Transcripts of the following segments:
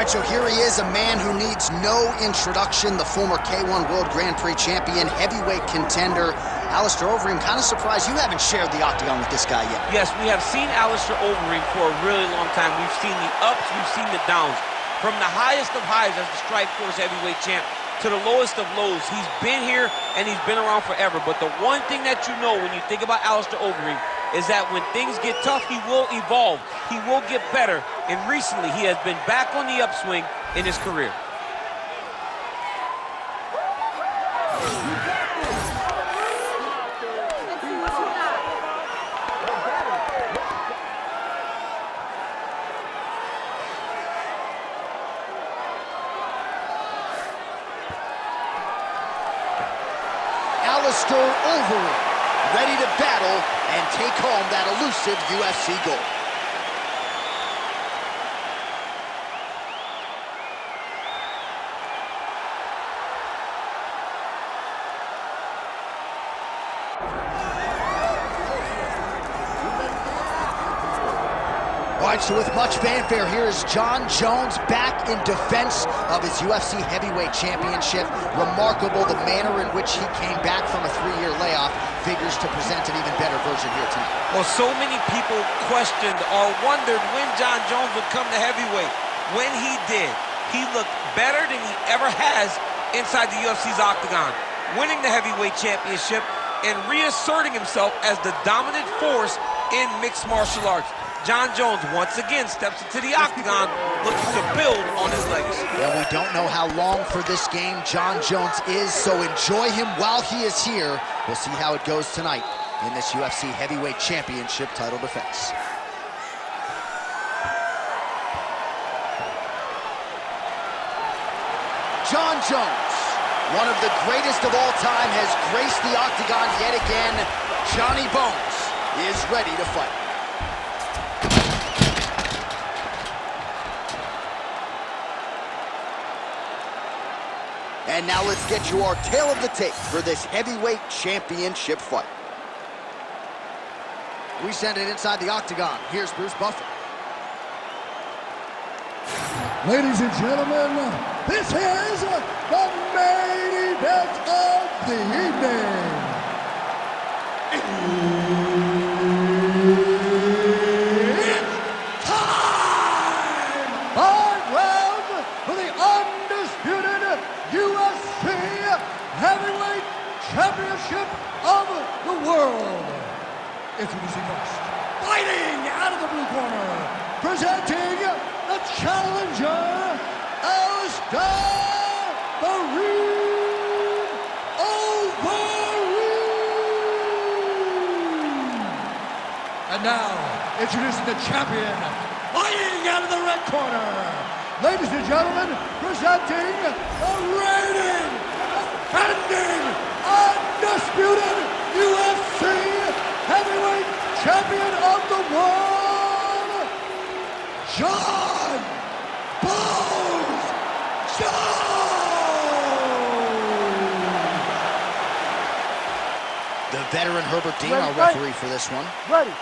right, so here he is, a man who needs no introduction, the former K1 World Grand Prix champion, heavyweight contender, Alistair Overeem. Kind of surprised you haven't shared the octagon with this guy yet. Yes, we have seen Alistair Overeem for a really long time. We've seen the ups, we've seen the downs. From the highest of highs as the Strikeforce heavyweight champ to the lowest of lows. He's been here and he's been around forever. But the one thing that you know when you think about Alistair Overeem is that when things get tough, he will evolve. He will get better. And recently, he has been back on the upswing in his career. Alistair Overeem, ready to battle and take home that elusive UFC gold. All right, so with much fanfare, here is Jon Jones back in defense of his UFC heavyweight championship. Remarkable the manner in which he came back from a 3-year layoff. Figures to present an even better version here tonight. Well, so many people questioned or wondered when Jon Jones would come to heavyweight. When he did, he looked better than he ever has inside the UFC's octagon, winning the heavyweight championship and reasserting himself as the dominant force in mixed martial arts. Jon Jones once again steps into the octagon looking to build on his legacy. Well, we don't know how long for this game Jon Jones is, so enjoy him while he is here. We'll see how it goes tonight in this UFC heavyweight championship title defense. Jon Jones, one of the greatest of all time, has graced the octagon yet again. Johnny Bones is ready to fight. And now let's get you our tale of the tape for this heavyweight championship fight. We send it inside the octagon. Here's Bruce Buffer. Ladies and gentlemen, this is the main event of the evening. It's time! 5 rounds for the undisputed UFC Heavyweight Championship of the world. Introducing first, fighting out of the blue corner, presenting the challenger, Alistair Overeem. And now, introducing the champion, fighting out of the red corner. Ladies and gentlemen, presenting the reigning, defending, undisputed UFC Heavyweight Champion of the world, Jon Bones Jones! The veteran Herbert Dean, our referee for this one. Ready.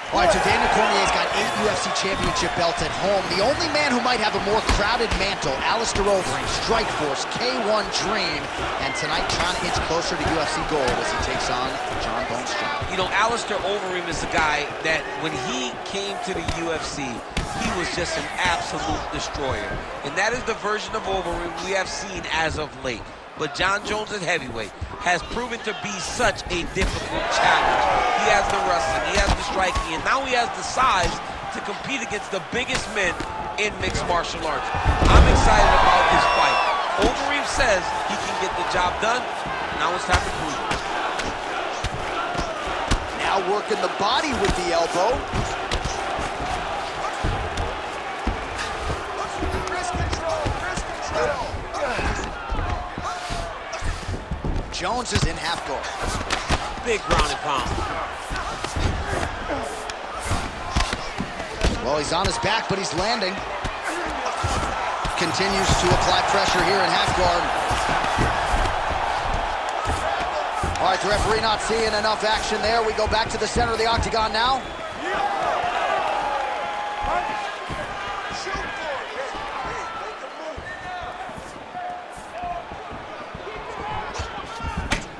All right, so Daniel Cormier's got 8 UFC championship belts at home. The only man who might have a more crowded mantle, Alistair Overeem, Strikeforce, K1 Dream, and tonight trying to inch closer to UFC gold as he takes on Jon Bones Jones. You know, Alistair Overeem is the guy that when he came to the UFC, he was just an absolute destroyer. And that is the version of Overeem we have seen as of late. But Jon Jones at heavyweight has proven to be such a difficult challenge. He has the wrestling, he has the striking, and now he has the size to compete against the biggest men in mixed martial arts. I'm excited about this fight. Overeem says he can get the job done. Now it's time to prove it. Now working the body with the elbow. Wrist control, wrist control. Jones is in half guard. Big ground and pound. Well, he's on his back, but he's landing. Continues to apply pressure here in half guard. All right, the referee not seeing enough action there. We go back to the center of the octagon now.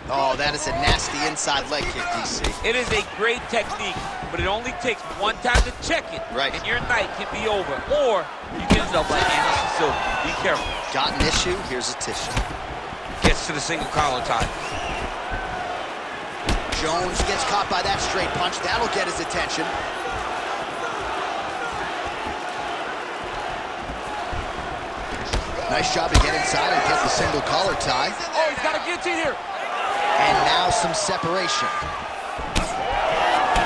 Oh, that is a nasty inside leg kick, DC. It is a great technique, but it only takes one time to check it, right, and your night can be over. Or you can end up like Anderson Silva. Be careful. Got an issue, here's a tissue. Gets to the single collar tie. Jones gets caught by that straight punch. That'll get his attention. Nice job to get inside and get the single collar tie. Oh, he's got a guillotine here. And now some separation.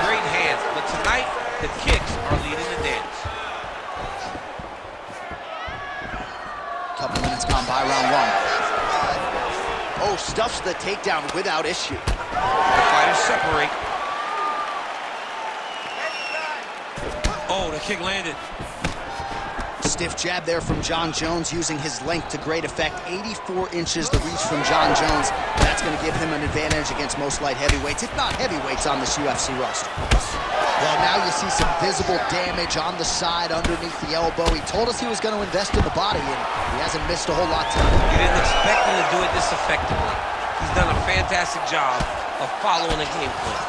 Great hands, but tonight the kicks are leading the dance. Couple minutes gone by, round one. Oh, stuffs the takedown without issue. The fighters separate. Oh, the kick landed. Stiff jab there from Jon Jones, using his length to great effect. 84 inches the reach from Jon Jones. That's going to give him an advantage against most light heavyweights, if not heavyweights, on this UFC roster. Well, now you see some visible damage on the side underneath the elbow. He told us he was going to invest in the body, and he hasn't missed a whole lot tonight. You didn't expect him to do it this effectively. He's done a fantastic job of following the game plan.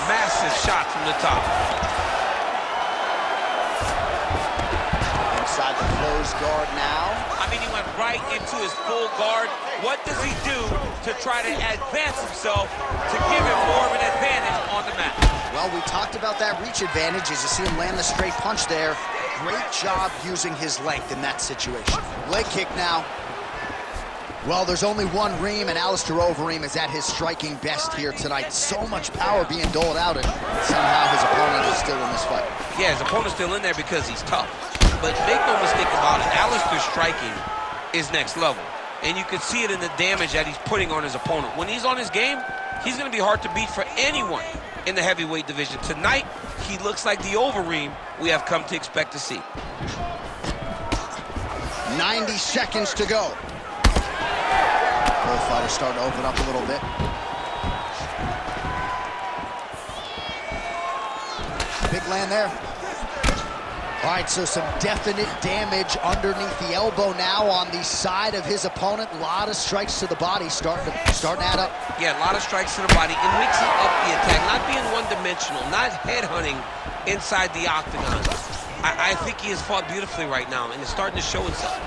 Massive shot from the top. Inside the closed guard now. I mean, he went right into his full guard. What does he do to try to advance himself to give him more of an advantage on the mat? Well, we talked about that reach advantage as you see him land the straight punch there. Great job using his length in that situation. Leg kick now. Well, there's only one Reem, and Alistair Overeem is at his striking best here tonight. So much power being doled out, and somehow his opponent is still in this fight. Yeah, his opponent's still in there because he's tough. But make no mistake about it, Alistair's striking is next level. And you can see it in the damage that he's putting on his opponent. When he's on his game, he's going to be hard to beat for anyone in the heavyweight division. Tonight, he looks like the Overeem we have come to expect to see. 90 seconds to go. Both fighters starting to open up a little bit. Big land there. All right, so some definite damage underneath the elbow now on the side of his opponent. A lot of strikes to the body starting to add up. Yeah, a lot of strikes to the body and mixing up the attack, not being one-dimensional, not headhunting inside the octagon. I think he has fought beautifully right now, and it's starting to show itself.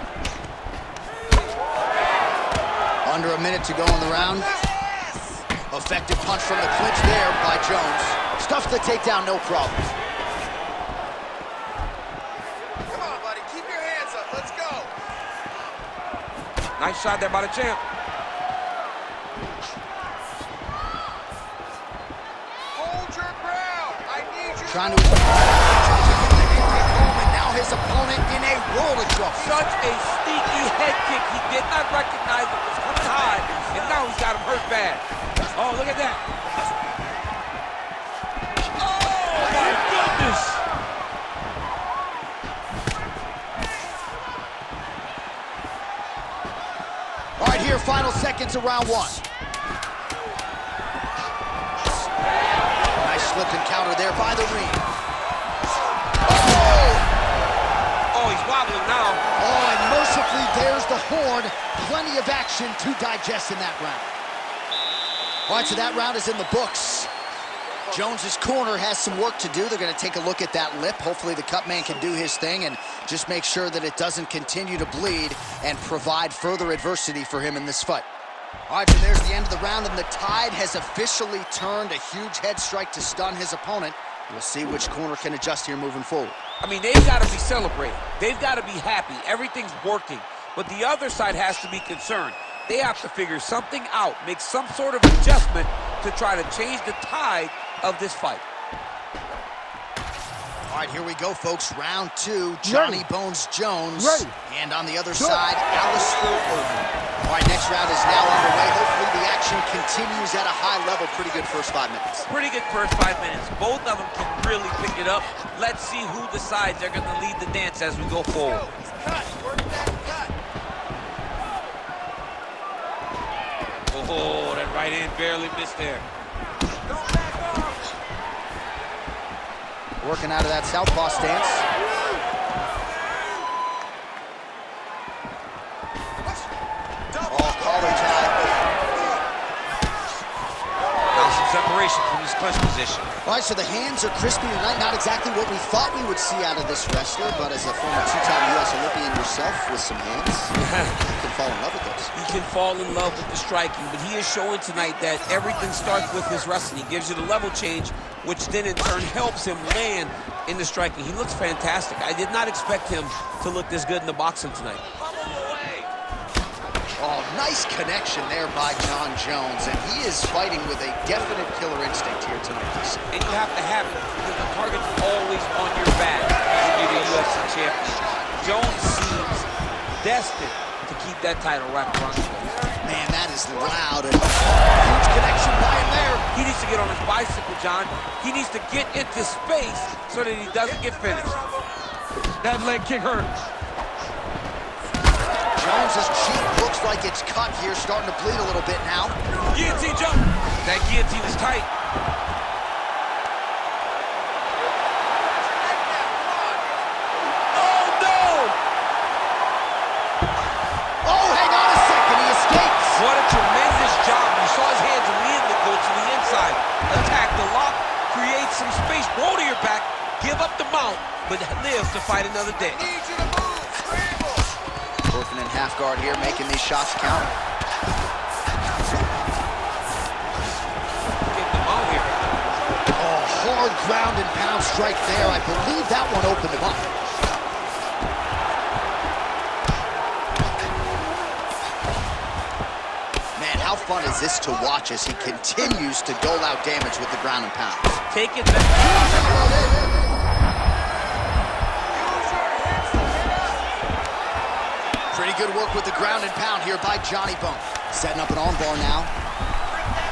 Under a minute to go in the round. Effective punch from the clinch there by Jones. Stuffs the takedown, no problem. Come on, buddy. Keep your hands up. Let's go. Nice shot there by the champ. Hold your ground. I need you. Trying to get the intake home, and now his opponent in a world of trouble. Such a sneaky head kick. He did not recognize it was coming high, and now he's got him hurt bad. Oh, look at that. Oh, my goodness. All right, here, final seconds of round one. Nice slip and counter there by the Reem. Oh, he's wobbling now. Oh, and mercifully, there's the horn. Plenty of action to digest in that round. All right, so that round is in the books. Jones's corner has some work to do. They're going to take a look at that lip. Hopefully the cut man can do his thing and just make sure that it doesn't continue to bleed and provide further adversity for him in this fight. All right, so there's the end of the round, and the tide has officially turned. A huge head strike to stun his opponent. We'll see which corner can adjust here moving forward. I mean, they've got to be celebrating. They've got to be happy. Everything's working. But the other side has to be concerned. They have to figure something out, make some sort of adjustment to try to change the tide of this fight. All right, here we go, folks. Round two, Johnny Bones Jones. And on the other side, Alistair Overeem. All right, next round is now underway. Hopefully the action continues at a high level. Pretty good first 5 minutes. Pretty good first 5 minutes. Both of them can really pick it up. Let's see who decides they're going to lead the dance as we go forward. Oh, that right hand barely missed there. Working out of that southpaw stance. Oh, separation from this clinch position. All right, so the hands are crispy tonight. Not exactly what we thought we would see out of this wrestler, but as a former two-time U.S. Olympian yourself with some hands, you can fall in love with those. He can fall in love with the striking, but he is showing tonight that everything starts with his wrestling. He gives you the level change, which then in turn helps him land in the striking. He looks fantastic. I did not expect him to look this good in the boxing tonight. Oh, nice connection there by Jon Jones, and he is fighting with a definite killer instinct here tonight. And you have to have it, because the target's always on your back when you're the UFC champion. Jones seems destined to keep that title wrapped around his waist. Man, that is loud, and huge connection by him there. He needs to get on his bicycle, John. He needs to get into space so that he doesn't get finished. That leg kick hurts. Jones's cheek looks like it's cut here, starting to bleed a little bit now. Guillotine jump. That guillotine is tight. Oh, no! Oh, hang on a second, he escapes. What a tremendous job. You saw his hands immediately go to the inside. Attack the lock, create some space, roll to your back, give up the mount, but live to fight another day. Need you to move. Scramble. Working in half guard here, making these shots count. Get them out here. Oh, hard ground and pound strike there. I believe that one opened him up. Man, how fun is this to watch as he continues to dole out damage with the ground and pound. Take it back. Pretty good work with the ground and pound here by Johnny Bone. Setting up an armbar now.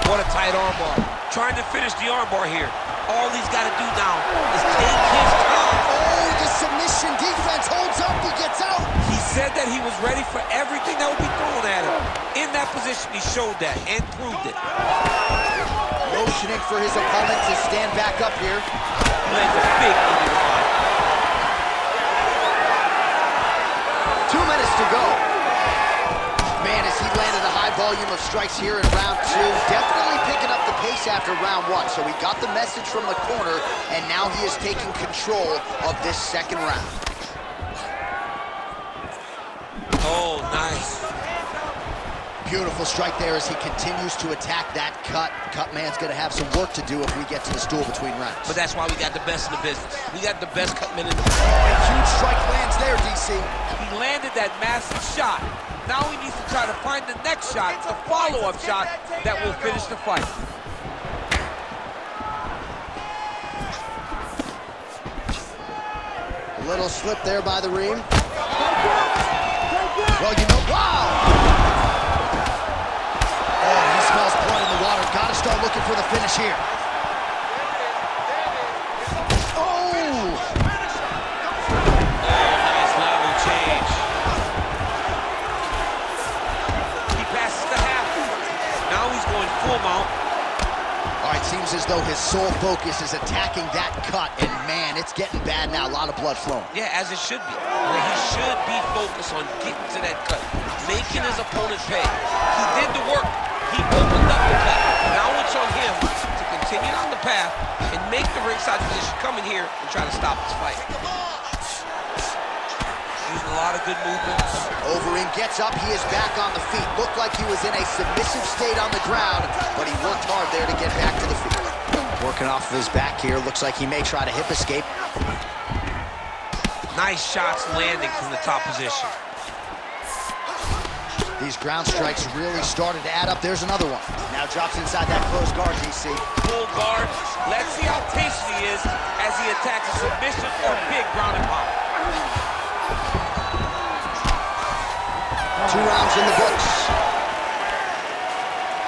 What a tight armbar. Trying to finish the armbar here. All he's got to do now is take his time. Oh, the submission defense holds up. He gets out. He said that he was ready for everything that would be thrown at him. In that position, he showed that and proved it. Motioning for his opponent to stand back up here. Lands a big knee to the body. 2 minutes to go. Man, as he landed a high volume of strikes here in round 2, definitely picking up the pace after round 1. So he got the message from the corner, and now he is taking control of this second round. Oh, nice. Beautiful strike there as he continues to attack that cut. Cut man's going to have some work to do if we get to the stool between rounds. But that's why we got the best in the business. We got the best cut men in the business. Huge strike lands there, DC. He landed that massive shot. Now he needs to try to find the next shot, the follow-up shot that will finish the fight. A little slip there by the Reem. Well, you know, wow! Oh, he smells blood in the water. Got to start looking for the finish here. Oh! Nice level change. He passes the half. Now he's going full mount. All right, seems as though his sole focus is attacking that cut, and man, it's getting bad now. A lot of blood flowing. Yeah, as it should be. Where he should be focused on getting to that cut, making his opponent pay. He did the work. He opened up the cut. Now it's on him to continue on the path and make the ringside position, come in here and try to stop this fight. Using a lot of good movements. Overeem gets up. He is back on the feet. Looked like he was in a submissive state on the ground, but he worked hard there to get back to the feet. Working off of his back here. Looks like he may try to hip escape. Nice shots landing from the top position. These ground strikes really started to add up. There's another one. Now drops inside that closed guard, DC. Full guard. Let's see how tasty he is as he attacks a submission or big ground and pound. 2 rounds in the books.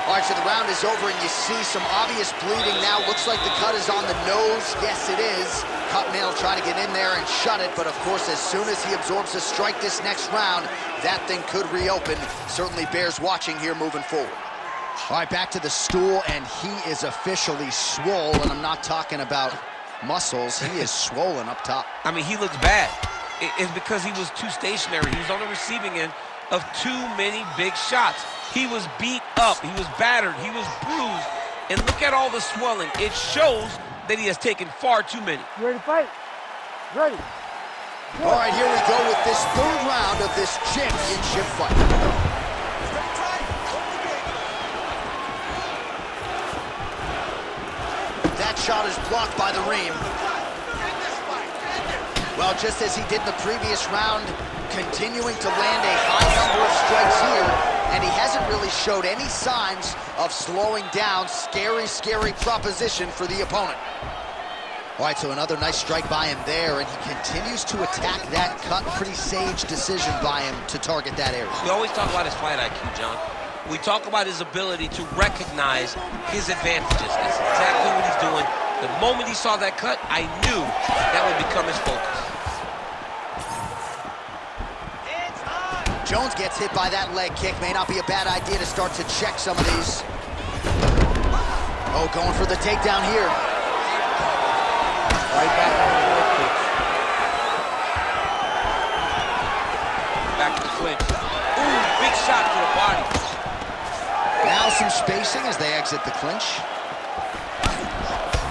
All right, so the round is over, and you see some obvious bleeding now. Looks like the cut is on the nose. Yes, it is. Cut man will try to get in there and shut it, but of course, as soon as he absorbs a strike this next round, that thing could reopen. Certainly bears watching here moving forward. All right, back to the stool, and he is officially swole, and I'm not talking about muscles. He is swollen up top. I mean, he looks bad. It's because he was too stationary. He was on the receiving end of too many big shots. He was beat up. He was battered. He was bruised. And look at all the swelling. It shows that he has taken far too many. You ready to fight? Ready. All right, here we go with this third round of this championship fight. That shot is blocked by the Reem. Well, just as he did in the previous round, continuing to land a high number of strikes here, and he hasn't really showed any signs of slowing down. Scary, scary proposition for the opponent. All right, so another nice strike by him there, and he continues to attack that cut. Pretty sage decision by him to target that area. We always talk about his fight IQ, John. We talk about his ability to recognize his advantages. That's exactly what he's doing. The moment he saw that cut, I knew that would become his focus. Jones gets hit by that leg kick. May not be a bad idea to start to check some of these. Oh, going for the takedown here. Right back on the leg kicks. Back to the clinch. Ooh, big shot to the body. Now some spacing as they exit the clinch.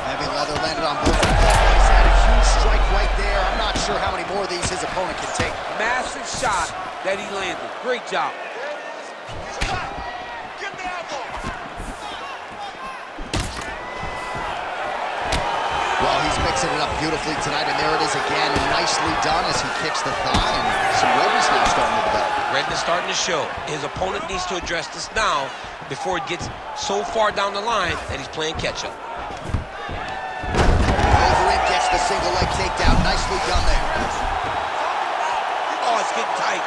Heavy leather landed on both. He's had a huge strike right there. I'm not sure how many more of these his opponent can take. Massive shot that he landed. Great job. Well, he's mixing it up beautifully tonight, and there it is again. Nicely done as he kicks the thigh, and some redness now starting to develop. Redness starting to show. His opponent needs to address this now before it gets so far down the line that he's playing catch-up. Overeem gets the single leg takedown. Nicely done there. Oh, it's getting tight.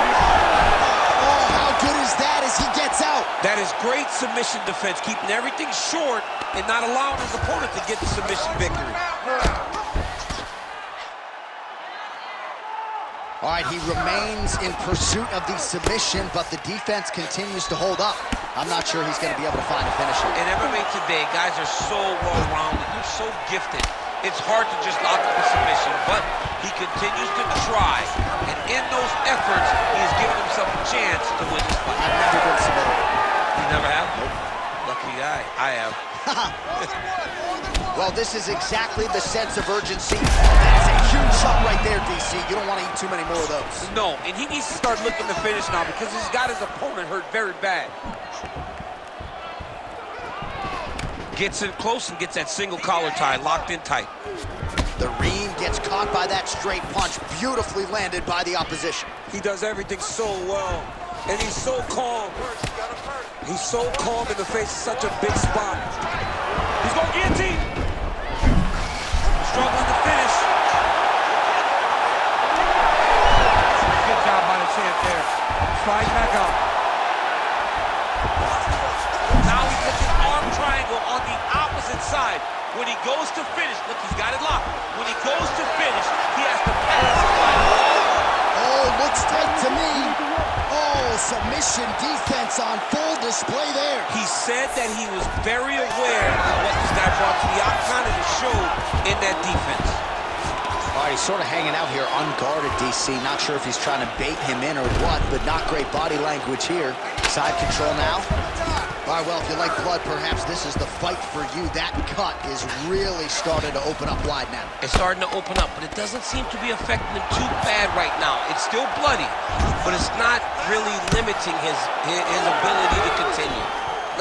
Oh, how good is that as he gets out? That is great submission defense, keeping everything short and not allowing his opponent to get the submission victory. All right, he remains in pursuit of the submission, but the defense continues to hold up. I'm not sure he's going to be able to find a finisher. In MMA today, guys are so well-rounded. They're so gifted. It's hard to just lock up a submission, but he continues to try. And in those efforts, he has given himself a chance to win this fight. I've never been submitted. You never have? Nope. Lucky guy. I have. Well, this is exactly the sense of urgency. That is a huge shot right there, DC. You don't want to eat too many more of those. No, and he needs to start looking to finish now because he's got his opponent hurt very bad. Gets in close and gets that single collar tie locked in tight. The Reem gets caught by that straight punch, beautifully landed by the opposition. He does everything so well, and he's so calm. He's so calm in the face of such a big spot. He's going guillotine. Struggling to finish. Good job by the champ there. Slide back up. Now he puts an arm triangle on the opposite side. When he goes to finish, look, he's got it locked. When he goes to finish, he has to pass the fight. Oh, looks tight to me. Oh, submission defense on full display there. He said that he was very aware of what this guy brought to the octagon, and it showed in that defense. All right, he's sort of hanging out here unguarded, DC. Not sure if he's trying to bait him in or what, but not great body language here. Side control now. All right, well, if you like blood, perhaps this is the fight for you. That cut is really starting to open up wide now. It's starting to open up, but it doesn't seem to be affecting him too bad right now. It's still bloody, but it's not really limiting his ability to continue.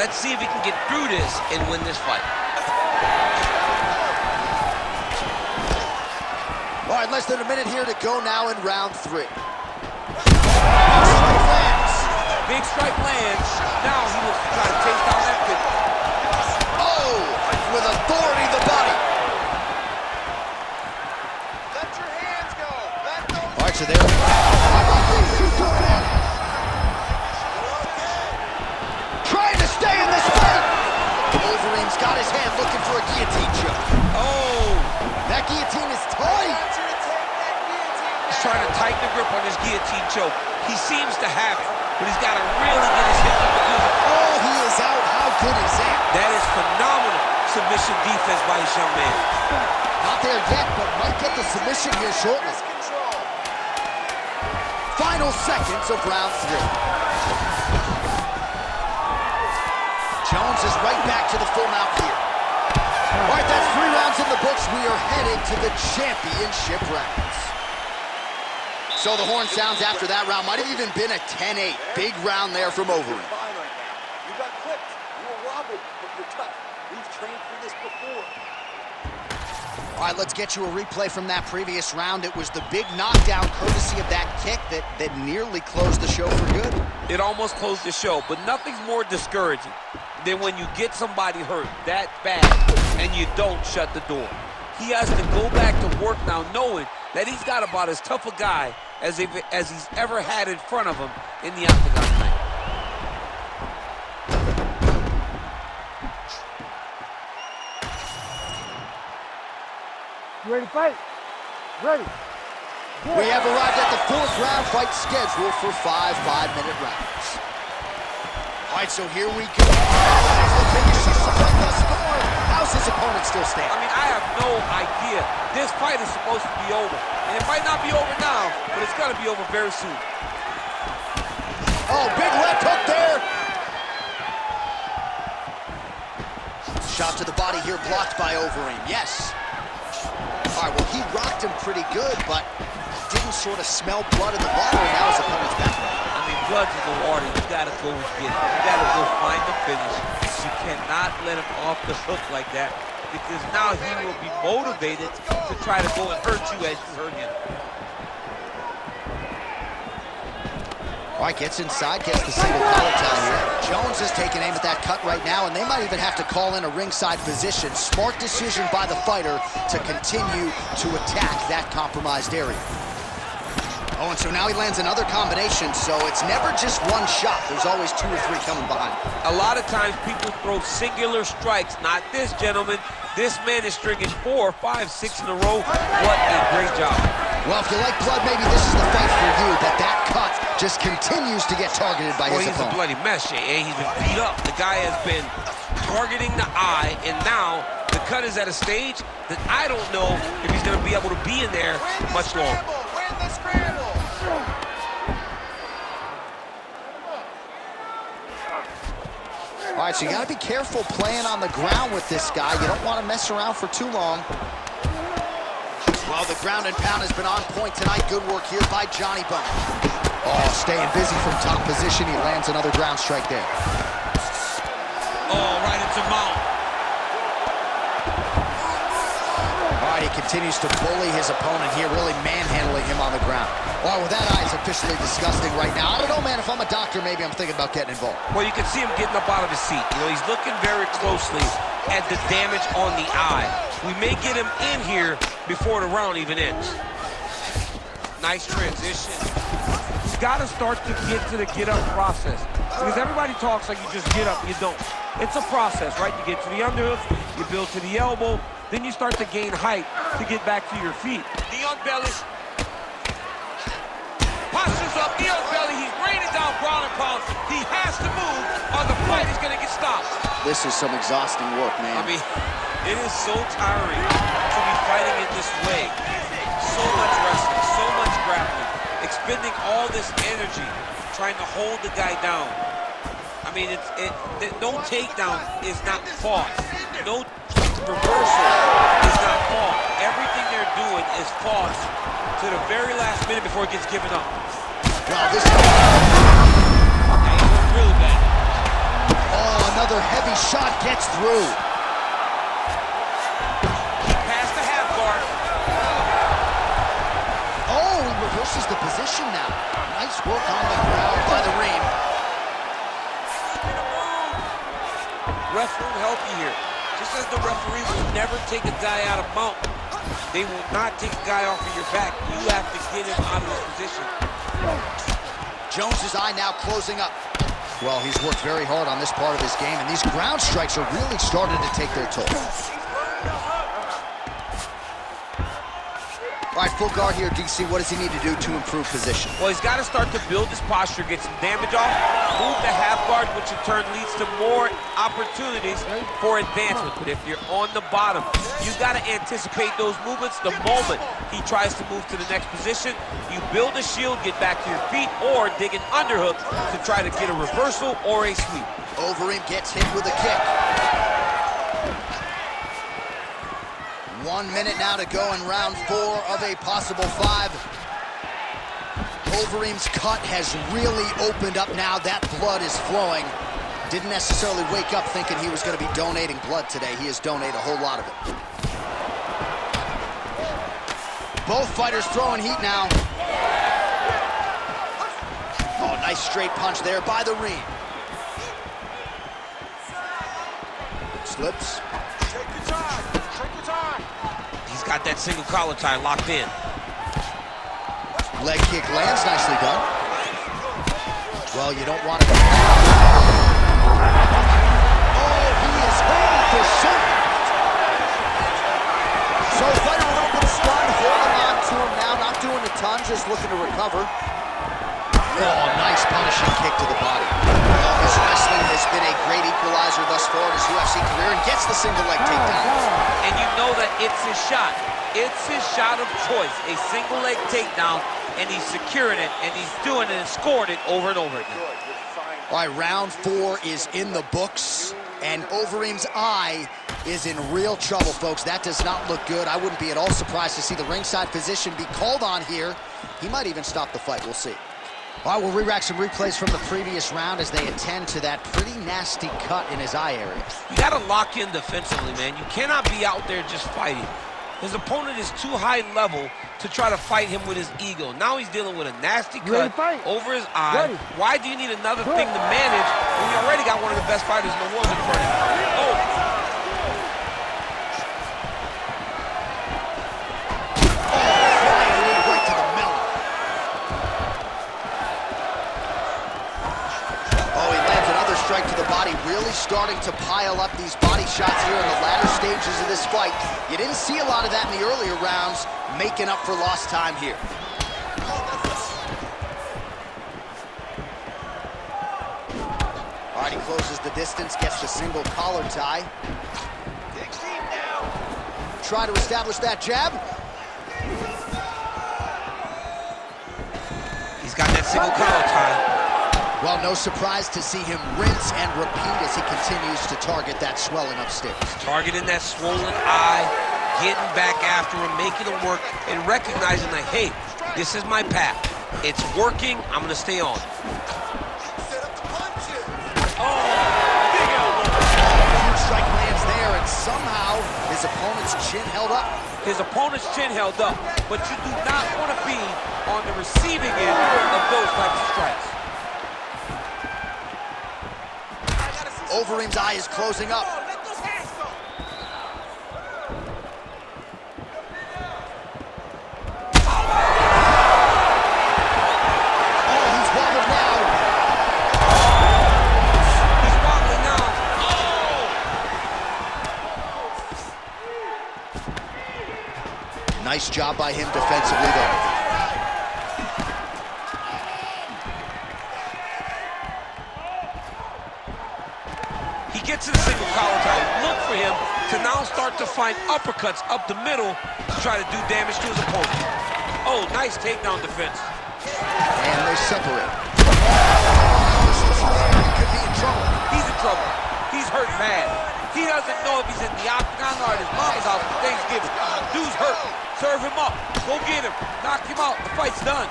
Let's see if he can get through this and win this fight. All right, less than a minute here to go now in round 3. Big strike lands. Now he will try to chase down that finish. Oh, with authority the body. Let your hands go. Let those. All right, so there. Trying to stay in this fight. Overeem's got his hand looking for a guillotine choke. Oh, That guillotine is tight. he's trying to tighten the grip on his guillotine choke. He seems to have it, but he's got to really get his hip to use it. Oh, he is out. How good is that? That is phenomenal submission defense by this young man. Not there yet, but might get the submission here shortly. Final seconds of round 3. Jones is right back to the full mount here. All right, that's 3 rounds in the books. We are headed to the championship rounds. So the horn sounds after that round. Might have even been a 10-8. Big round there from Overeem. You got clipped. You were wobbled, but you're tough. We've trained for this before. All right, let's get you a replay from that previous round. It was the big knockdown courtesy of that kick that nearly closed the show for good. It almost closed the show, but nothing's more discouraging than when you get somebody hurt that bad and you don't shut the door. He has to go back to work now knowing that he's got about as tough a guy as he's ever had in front of him in the octagon tonight. You ready to fight? Ready. We have arrived at the 4th round fight scheduled for 5 5-minute rounds. All right, so here we go. That is the biggest she's scored thus far. How's his opponent still standing? I mean, I have no idea. This fight is supposed to be over. And it might not be over now, but it's going to be over very soon. Oh, big left hook there. Shot to the body here, blocked by Overeem. Yes. All right, well, he rocked him pretty good, but didn't sort of smell blood in the water, and now his opponent's back. I mean, blood's in the water. You got to go get it. You got to go find the finish. You cannot let him off the hook like that, because now he will be motivated to try to go and hurt you as you hurt him. All right, gets inside, gets the single collar tie here. Jones is taking aim at that cut right now, and they might even have to call in a ringside physician. Smart decision by the fighter to continue to attack that compromised area. Oh, and so now he lands another combination, so it's never just one shot. There's always 2 or 3 coming behind. A lot of times people throw singular strikes. Not this gentleman. This man is stringing 4, 5, 6 in a row. What a great job. Well, if you like blood, maybe this is the fight for you, but that cut just continues to get targeted by his opponent. He's a bloody mess, eh? He's been beat up. The guy has been targeting the eye, and now the cut is at a stage that I don't know if he's going to be able to be in there much longer. Win the scramble! All right, so you got to be careful playing on the ground with this guy. You don't want to mess around for too long. Well, the ground and pound has been on point tonight. Good work here by Johnny Bone. Oh, staying busy from top position. He lands another ground strike there. Oh, right into mount. All right, he continues to bully his opponent here, really manhandling him on the ground. All right, well, that eye is officially disgusting right now. I don't know, man. If I'm a doctor, maybe I'm thinking about getting involved. Well, you can see him getting up out of his seat. You know, he's looking very closely at the damage on the eye. We may get him in here before the round even ends. Nice transition. You got to start to get to the get-up process. Because everybody talks like you just get up, you don't. It's a process, right? You get to the underhook, you build to the elbow, then you start to gain height to get back to your feet. Knee on belly. Postures up, knee on belly. He's raining down ground and pound. He has to move or the fight is going to get stopped. This is some exhausting work, man. I mean, it is so tiring to be fighting in this way. So much wrestling, so much grappling, expending all this energy trying to hold the guy down. I mean, no takedown is not fought. No reversal is not fought. Everything they're doing is fought to the very last minute before it gets given up. Wow, this Yeah, he went really bad. Oh, another heavy shot gets through. Past the half guard. Oh, he reverses the position now. Nice work on the ground by the Reem. Ref won't help you here. Just as the referee will never take a guy out of mount, they will not take a guy off of your back. You have to get him out of his position. Jones's eye now closing up. Well, he's worked very hard on this part of his game, and these ground strikes are really starting to take their toll. All right, full guard here, DC. What does he need to do to improve position? Well, he's got to start to build his posture, get some damage off, move to half guard, which in turn leads to more opportunities for advancement. But if you're on the bottom, you got to anticipate those movements the moment he tries to move to the next position. You build a shield, get back to your feet, or dig an underhook to try to get a reversal or a sweep. Overeem gets hit with a kick. 1 minute now to go in round 4 of a possible 5. Overeem's cut has really opened up now. That blood is flowing. Didn't necessarily wake up thinking he was going to be donating blood today. He has donated a whole lot of it. Both fighters throwing heat now. Oh, nice straight punch there by the Reem. Slips. Take your time. Take your time. He's got that single collar tie locked in. Leg kick lands, nicely done. Well, you don't want to... Oh, he is hurting for something. So fighter a little bit of stun, holding on to him now, not doing a ton, just looking to recover. Oh, nice punishing kick to the body. Well, his wrestling has been a great equalizer thus far in his UFC career and gets the single leg takedown. And you know that it's his shot. It's his shot of choice, a single leg takedown, and he's securing it, and he's doing it and scoring it over and over again. All right, round 4 is in the books, and Overeem's eye is in real trouble, folks. That does not look good. I wouldn't be at all surprised to see the ringside physician be called on here. He might even stop the fight. We'll see. All right, we'll re-rack some replays from the previous round as they attend to that pretty nasty cut in his eye area. You got to lock in defensively, man. You cannot be out there just fighting. His opponent is too high level to try to fight him with his ego. Now he's dealing with a nasty cut over his eye. Why do you need another thing to manage when you already got one of the best fighters in the world in front of you? Oh. Strike to the body, really starting to pile up these body shots here in the latter stages of this fight. You didn't see a lot of that in the earlier rounds, making up for lost time here. All right, he closes the distance, gets the single collar tie. Try to establish that jab. He's got that single collar tie. Well, no surprise to see him rinse and repeat as he continues to target that swelling upstairs. Targeting that swollen eye, getting back after him, making him work, and recognizing that, hey, this is my path. It's working, I'm gonna stay on. Oh, big elbow. Huge strike lands there, and somehow his opponent's chin held up. His opponent's chin held up, but you do not want to be on the receiving end of those types of strikes. Overeem's eye is closing up. Let those hands go. Oh, he's wobbled now. He's wobbling now. Oh! Nice job by him defensively there. Gets to the single collar tie. Look for him to now start to find uppercuts up the middle to try to do damage to his opponent. Oh, nice takedown defense. And they separate. He could be in trouble. He's in trouble. He's hurt bad. He doesn't know if he's in the octagon or at his mom's house for Thanksgiving. Dude's hurt. Serve him up. Go get him. Knock him out. The fight's done.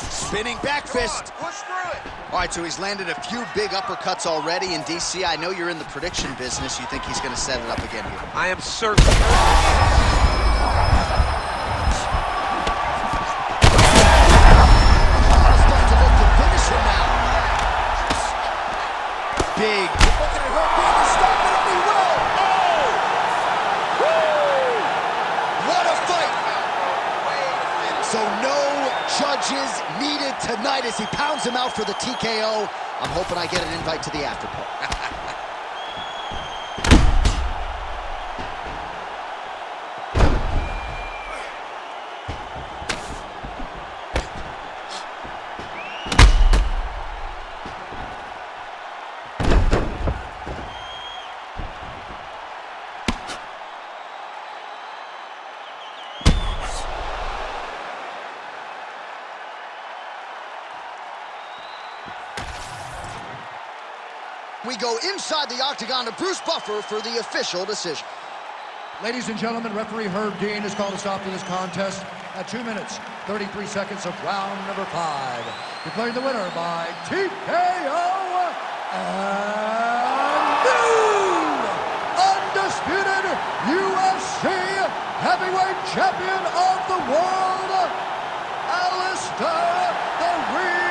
Spinning back fist. Push through it. All right, so he's landed a few big uppercuts already in DC. I know you're in the prediction business. You think he's going to set it up again here? I am certain. Starting to look to finish him now. Big. Looking at her being to stop it, and he will. Oh! Woo! What a fight! So no judges needed tonight as he pounds him out for the TKO. I'm hoping I get an invite to the after party. we go inside the octagon to Bruce Buffer for the official decision. Ladies and gentlemen, referee Herb Dean has called a stop to this contest at 2 minutes, 33 seconds of round number 5. Declaring the winner by TKO and new undisputed UFC heavyweight champion of the world, Alistair Overeem.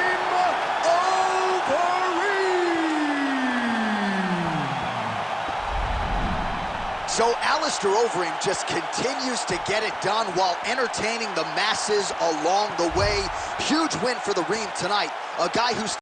So Alistair Overeem just continues to get it done while entertaining the masses along the way. Huge win for the Reem tonight. A guy who's